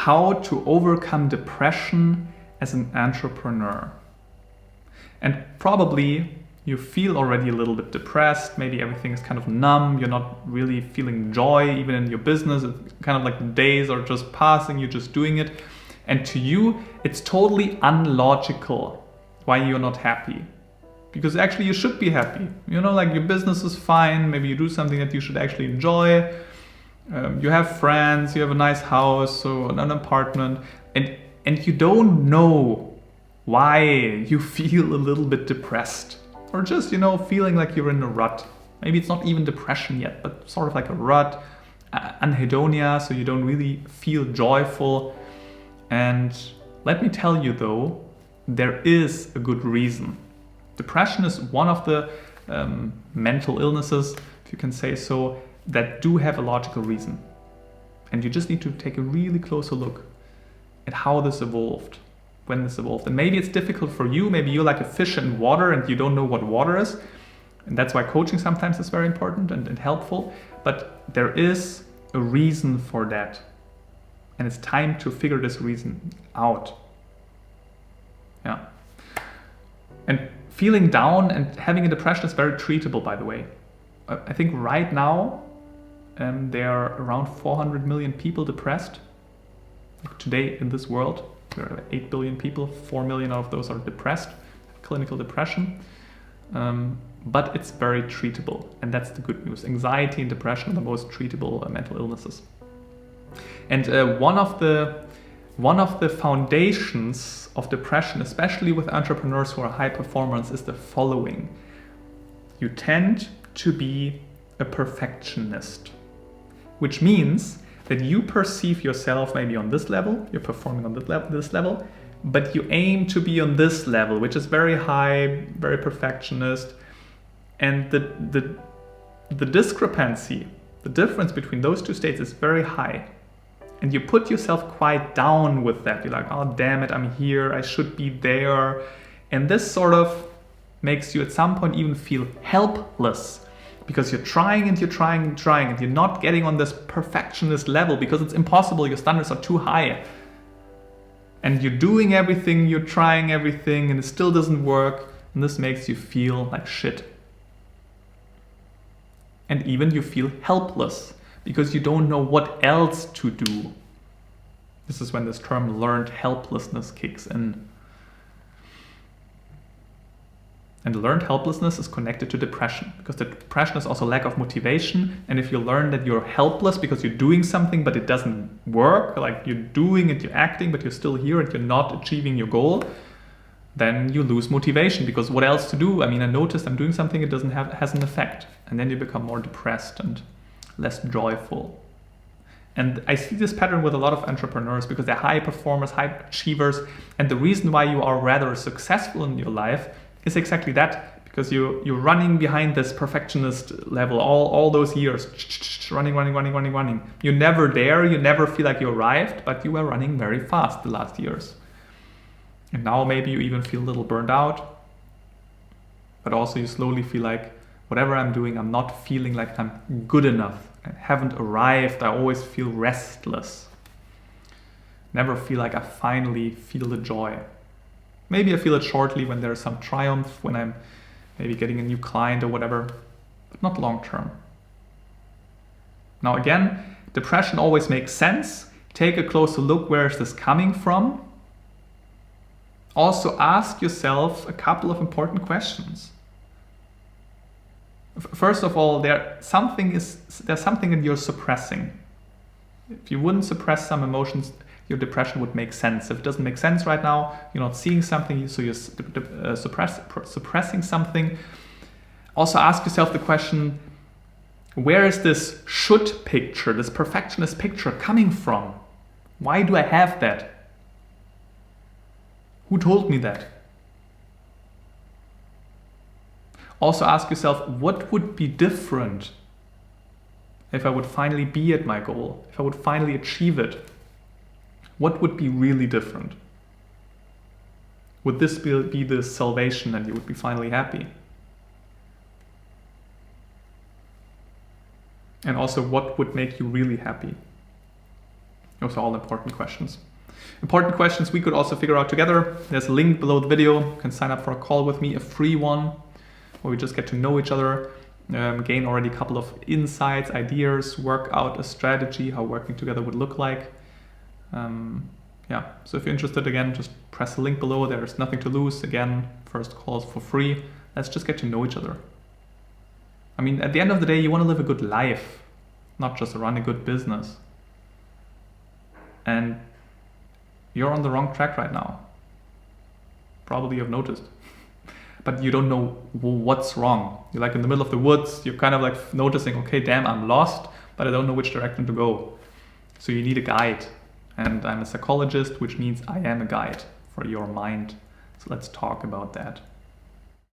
how to overcome depression as an entrepreneur. And probably you feel already a little bit depressed, maybe everything is kind of numb, you're not really feeling joy even in your business, it's kind of like the days are just passing, you're just doing it. And to you, it's totally unlogical why you're not happy. Because actually you should be happy. You know, like your business is fine, maybe you do something that you should actually enjoy. You have friends, you have a nice house, so an apartment, and you don't know why you feel a little bit depressed. Or just, you know, feeling like you're in a rut. Maybe it's not even depression yet, but sort of like a rut, anhedonia, so you don't really feel joyful. And let me tell you though, there is a good reason. Depression is one of the mental illnesses, if you can say so, that do have a logical reason. And you just need to take a really closer look at how this evolved, when this evolved. And maybe it's difficult for you, maybe you're like a fish in water and you don't know what water is. And that's why coaching sometimes is very important and helpful. But there is a reason for that. And it's time to figure this reason out. Yeah. And feeling down and having a depression is very treatable, by the way. I think right now, there are around 400 million people depressed. Like today in this world, there are 8 billion people, 4 million of those are depressed, clinical depression. But it's very treatable, and that's the good news. Anxiety and depression are the most treatable mental illnesses. And one of the foundations of depression, especially with entrepreneurs who are high performers, is the following. You tend to be a perfectionist, which means that you perceive yourself maybe on this level, you're performing on this level, but you aim to be on this level, which is very high, very perfectionist. And the discrepancy, the difference between those two states is very high. And you put yourself quite down with that. You're like, oh, damn it, I'm here, I should be there. And this sort of makes you at some point even feel helpless, because you're trying and you're trying and trying, and you're not getting on this perfectionist level because it's impossible, your standards are too high. And you're doing everything, you're trying everything, and it still doesn't work. And this makes you feel like shit. And even you feel helpless, because you don't know what else to do. This is when this term learned helplessness kicks in. And learned helplessness is connected to depression, because the depression is also lack of motivation. And if you learn that you're helpless because you're doing something but it doesn't work, like you're doing it, you're acting, but you're still here and you're not achieving your goal, then you lose motivation, because what else to do? I mean, I noticed I'm doing something, it has an effect. And then you become more depressed and less joyful. And I see this pattern with a lot of entrepreneurs, because they're high performers, high achievers. And the reason why you are rather successful in your life is exactly that, because you're running behind this perfectionist level all those years, running. You're never there, you never feel like you arrived, but you were running very fast the last years. And now maybe you even feel a little burned out, but also you slowly feel like, whatever I'm doing, I'm not feeling like I'm good enough. I haven't arrived, I always feel restless. Never feel like I finally feel the joy. Maybe I feel it shortly when there's some triumph, when I'm maybe getting a new client or whatever, but not long term. Now again, depression always makes sense. Take a closer look, where is this coming from? Also ask yourself a couple of important questions. First of all, there's something that you're suppressing. If you wouldn't suppress some emotions, your depression would make sense. If it doesn't make sense right now, you're not seeing something, so you're suppressing something. Also ask yourself the question, where is this should picture, this perfectionist picture coming from? Why do I have that? Who told me that? Also ask yourself, what would be different if I would finally be at my goal, if I would finally achieve it? What would be really different? Would this be the salvation and you would be finally happy? And also, what would make you really happy? Those are all important questions. Important questions we could also figure out together. There's a link below the video. You can sign up for a call with me, a free one, where we just get to know each other, gain already a couple of insights, ideas, work out a strategy, how working together would look like. So if you're interested, again, just press the link below. There's nothing to lose. Again, first call is for free. Let's just get to know each other. I mean, at the end of the day, you want to live a good life, not just run a good business. And you're on the wrong track right now. Probably you've noticed. But you don't know what's wrong. You're like in the middle of the woods. You're kind of like noticing, okay, damn, I'm lost, but I don't know which direction to go. So you need a guide. And I'm a psychologist, which means I am a guide for your mind. So let's talk about that.